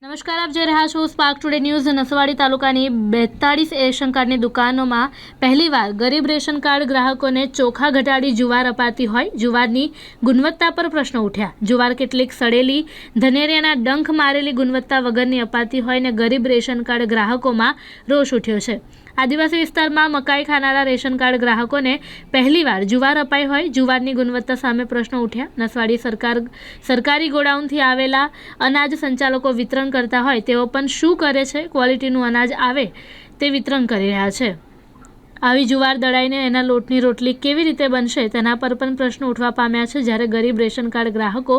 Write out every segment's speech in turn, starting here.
નમસ્કાર, આપ જોઈ રહ્યા છો સ્પાર્ક ટુડે ન્યૂઝ। નસવાડી તાલુકાની 42 રેશન કાર્ડની દુકાનોમાં પહેલીવાર ગરીબ રેશન કાર્ડ ગ્રાહકોને ચોખા ઘટાડી જુવાર અપાતી હોય। જુવારની ગુણવત્તા પર પ્રશ્નો ઉઠ્યા। જુવાર કેટલીક સડેલી, ધનેરિયાના ડંખ મારેલી ગુણવત્તા વગરની અપાતી હોય ને ગરીબ રેશન કાર્ડ ગ્રાહકોમાં રોષ ઉઠ્યો છે। આદિવાસી વિસ્તારમાં મકાઈ ખાનારા રેશન કાર્ડ ગ્રાહકોને પહેલીવાર જુવાર અપાઈ હોય। જુવારની ગુણવત્તા સામે પ્રશ્નો ઉઠ્યા। નસવાડી સરકારી ગોડાઉનથી આવેલા અનાજ સંચાલકો વિતરણ કરતા હોય તેઓ પણ શું કરે છે? ક્વોલિટીનું અનાજ આવે તે વિતરણ કરી રહ્યા છે। આવી જુવાર દળાઈને એના લોટની રોટલી કેવી રીતે બનશે તેના પર પણ પ્રશ્નો ઉઠવા પામ્યા છે। જ્યારે ગરીબ રેશન કાર્ડ ગ્રાહકો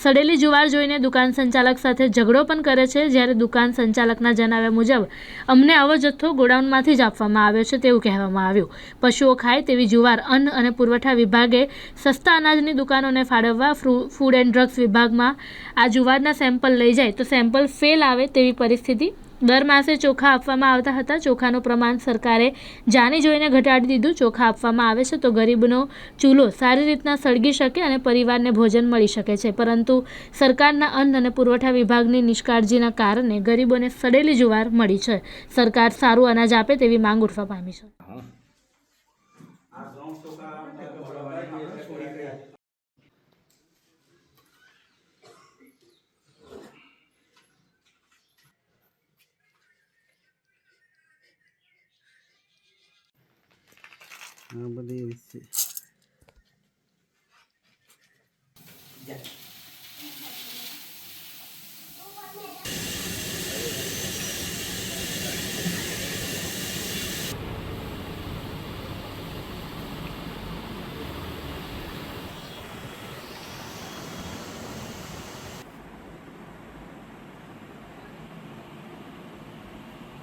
સડેલી જુવાર જોઈને દુકાન સંચાલક સાથે ઝઘડો પણ કરે છે। જ્યારે દુકાન સંચાલકના જણાવ્યા મુજબ અમને આવો જથ્થો ગોડાઉનમાંથી જ આપવામાં આવ્યો છે તેવું કહેવામાં આવ્યું। પશુઓ ખાય તેવી જુવાર અન્ન અને પુરવઠા વિભાગે સસ્તા અનાજની દુકાનોને ફાળવવા ફૂડ એન્ડ ડ્રગ્સ વિભાગમાં આ જુવારના સેમ્પલ લઈ જાય તો સેમ્પલ ફેલ આવે તેવી પરિસ્થિતિ। દર માસે ચોખા આપવામાં આવતા હતા। ચોખાનું પ્રમાણ સરકારે જાણી જોઈને ઘટાડી દીધું। ચોખા આપવામાં આવે છે તો ગરીબનો ચૂલો સારી રીતના સળગી શકે અને પરિવારને ભોજન મળી શકે છે, પરંતુ સરકારના અન્ન અને પુરવઠા વિભાગની નિષ્કાળજીના કારણે ગરીબોને સડેલી જુવાર મળી છે। સરકાર સારું અનાજ આપે તેવી માંગ ઉઠવા પામી છે।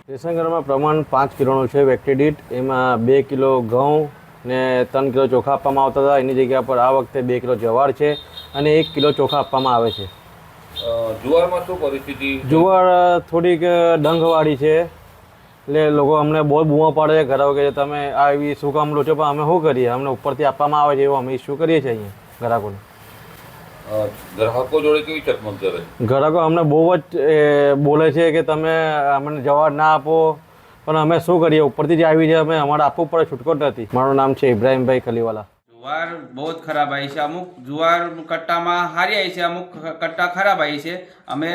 રેશન કાર્ડમાં પ્રમાણ 5 કિલોનું છે વ્યક્તિ દીઠ। એમાં 2 કિલો ઘઉં ને 3 કિલો ચોખા આપવામાં આવતા હતા। એની જગ્યા પર આ વખતે 2 કિલો જવાર છે અને 1 કિલો ચોખા આપવામાં આવે છે। જુવારમાં શું પરિસ્થિતિ? જુવાર થોડીક ડંખવાળી છે, એટલે લોકો અમને બહુ બૂમો પાડે છે ઘરાકો કે તમે આ એવી શું કામ લો છો, પણ અમે શું કરીએ? અમને ઉપરથી આપવામાં આવે છે એવું અમે ઇસ્યુ કરીએ છીએ અહીંયા ગ્રાહકોને। ગ્રાહકો જોડે કેવી ચકમક કરે? ગ્રાહકો અમને બહુ જ બોલે છે કે તમે અમને જવાબ ના આપો, પણ અમે શું કરીએ? ઉપરથી જ આવી છે, અમે અમારે આપવું પડે, છૂટકો જ નથી। મારું નામ છે ઇબ્રાહીમભાઈ ખલીવાલા। જુવાર બહુ જ ખરાબ આવી છે। અમુક જુવાર કટ્ટામાં સારી આવી છે, અમુક કટ્ટા ખરાબ આવી છે। અમે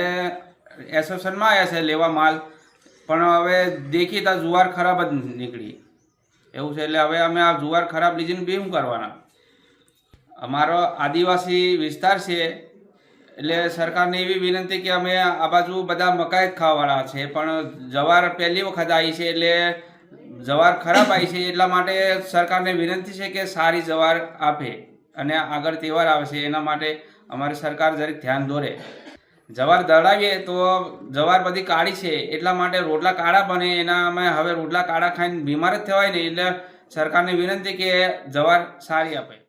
એસોસિએશનમાં આવ્યા છે લેવા માલ, પણ હવે દેખી તો જુવાર ખરાબ જ નીકળી એવું છે। એટલે હવે અમે આ જુવાર ખરાબ લીધીને બી શું કરવાના? અમારો આદિવાસી વિસ્તાર છે, એટલે સરકારને એવી વિનંતી કે અમે આ બાજુ બધા મકાઈ જ ખાવાવાળા છે, પણ જવાર પહેલી વખત આવી છે એટલે જવાર ખરાબ આવી છે। એટલા માટે સરકારને વિનંતી છે કે સારી જવાર આપે અને આગળ તહેવાર આવે છે એના માટે અમારી સરકાર જરીક ધ્યાન દોરે। જવાર દળાવીએ તો જવાર બધી કાળી છે, એટલા માટે રોટલા કાળા બને। એના અમે હવે રોટલા કાળા ખાઈને બીમાર જ થવાય ને, એટલે સરકારને વિનંતી કે જવાર સારી આપે।